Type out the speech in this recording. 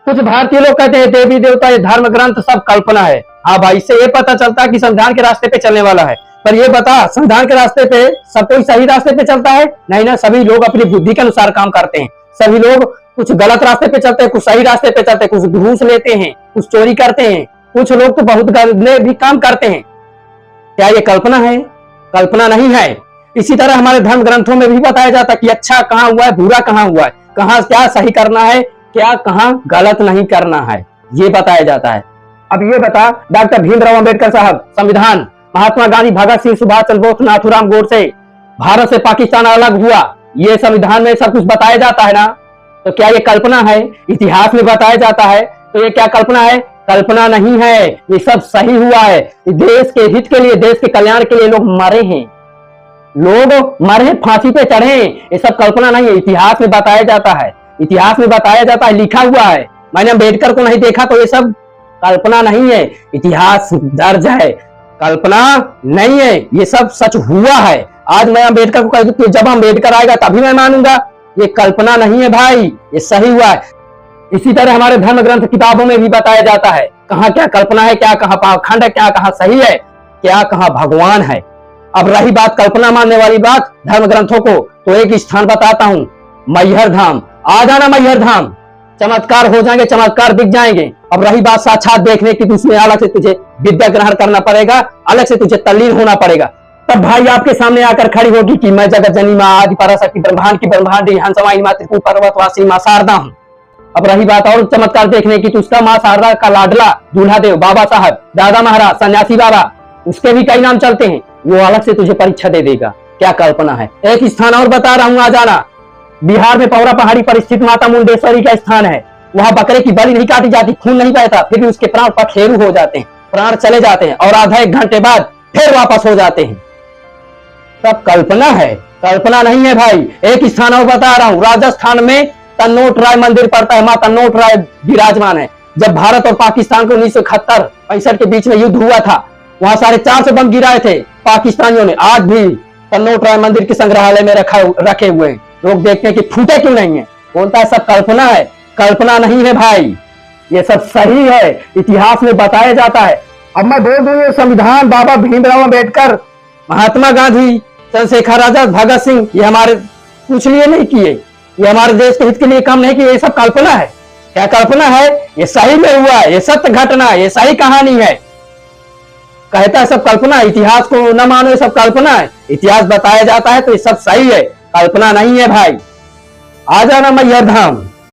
कुछ भारतीय लोग कहते हैं देवी देवता ये धर्म ग्रंथ सब कल्पना है। हाँ भाई, इससे ये पता चलता है कि संविधान के रास्ते पे चलने वाला है। पर ये बता, संविधान के रास्ते पे सब कोई सही रास्ते पे चलता है? नहीं ना, सभी लोग अपनी बुद्धि के अनुसार काम करते हैं। सभी लोग कुछ गलत रास्ते पे चलते हैं, कुछ सही रास्ते पे चलते हैं, कुछ घूस लेते हैं, कुछ चोरी करते हैं, कुछ लोग तो बहुत गंदे भी काम करते हैं। क्या ये कल्पना है? कल्पना नहीं है। इसी तरह हमारे धर्म ग्रंथों में भी बताया जाता है कि अच्छा कहाँ हुआ है, बुरा कहाँ हुआ है, कहाँ क्या सही करना है, क्या कहाँ गलत नहीं करना है, ये बताया जाता है। अब ये बता, डॉक्टर भीमराव अंबेडकर साहब, संविधान, महात्मा गांधी, भगत सिंह, सुभाष चंद्र बोस, नाथूराम गोडसे, भारत से पाकिस्तान अलग हुआ, ये संविधान में सब कुछ बताया जाता है ना। तो क्या ये कल्पना है? इतिहास में बताया जाता है, तो ये क्या कल्पना है? कल्पना नहीं है, ये सब सही हुआ है। देश के हित के लिए, देश के कल्याण के लिए लोग मरे हैं, लोग मरे, फांसी पे चढ़े। ये सब कल्पना नहीं है, इतिहास में बताया जाता है, इतिहास में बताया जाता है, लिखा हुआ है। मैंने अम्बेडकर को नहीं देखा, तो ये सब कल्पना नहीं है, इतिहास दर्ज है, कल्पना नहीं है, ये सब सच हुआ है। आज मैं अम्बेडकर को कह दूं कि जब अम्बेडकर आएगा तभी मैं मानूंगा, ये कल्पना नहीं है भाई, ये सही हुआ है। इसी तरह हमारे धर्म ग्रंथ किताबों में भी बताया जाता है कहाँ क्या कल्पना है, क्या कहाँ पाखंड है, क्या कहाँ सही है, क्या कहाँ भगवान है। अब रही बात कल्पना मानने वाली बात धर्म ग्रंथों को, तो एक स्थान बताता हूं, मैहर धाम। आ जाना मैहर धाम, चमत्कार हो जाएंगे, चमत्कार दिख जाएंगे। अब रही बात साक्षात देखने की, तो उसमें अलग से तुझे विद्या ग्रहण करना पड़ेगा, अलग से तुझे तल्लीन होना पड़ेगा। तब भाई आपके सामने आकर खड़ी होगी कि मैं जगत जननी माँ, आदि पराशक्ति, ब्रह्मांड की ब्रह्मांडी, हंसवाई माँ, त्रिपुर पर्वतवासी माँ शारदा हूं। अब रही बात और चमत्कार देखने की, तो उसका माँ शारदा का लाडला दूल्हा देव बाबा साहब, दादा महाराज, सन्यासी बाबा, उसके भी कई नाम चलते हैं, वो अलग से तुझे परीक्षा दे देगा। क्या कल्पना है। एक स्थान और बता रहा हूं, आ जाना। बिहार में पौरा पहाड़ी पर स्थित माता मुंडेश्वरी का स्थान है। वहां बकरे की बलि नहीं काटी जाती, खून नहीं बहता, फिर भी उसके प्राण पखेरु हो जाते हैं, प्राण चले जाते हैं और आधा एक घंटे बाद फिर वापस हो जाते हैं। सब कल्पना है, कल्पना नहीं है भाई। एक स्थान और बता रहा हूं, राजस्थान में तन्नोट राय मंदिर पड़ता है, मां तन्नोट राय विराजमान है। जब भारत और पाकिस्तान को 1971-65 के बीच में युद्ध हुआ था, वहां 450 बम गिराए थे पाकिस्तानियों ने। आज भी तन्नोट राय मंदिर के संग्रहालय में रखे हुए हैं, लोग देखते हैं कि फूटे क्यों नहीं है। बोलता है सब कल्पना है, कल्पना नहीं है भाई, ये सब सही है, इतिहास में बताया जाता है। अब मैं बोल दूं, ये संविधान बाबा भीमराव अंबेडकर, महात्मा गांधी, चंद्रशेखर आजाद, भगत सिंह, ये हमारे कुछ लिए नहीं किए, ये हमारे देश के हित के लिए काम नहीं किए, ये सब कल्पना है। क्या कल्पना है? ये सही में हुआ है, ये सत्य घटना है, ये सही कहानी है। कहता है सब कल्पना है, इतिहास को न मानो, ये सब कल्पना है। इतिहास बताया जाता है तो ये सब सही है, कल्पना नहीं है भाई। आ जाना मैहर धाम।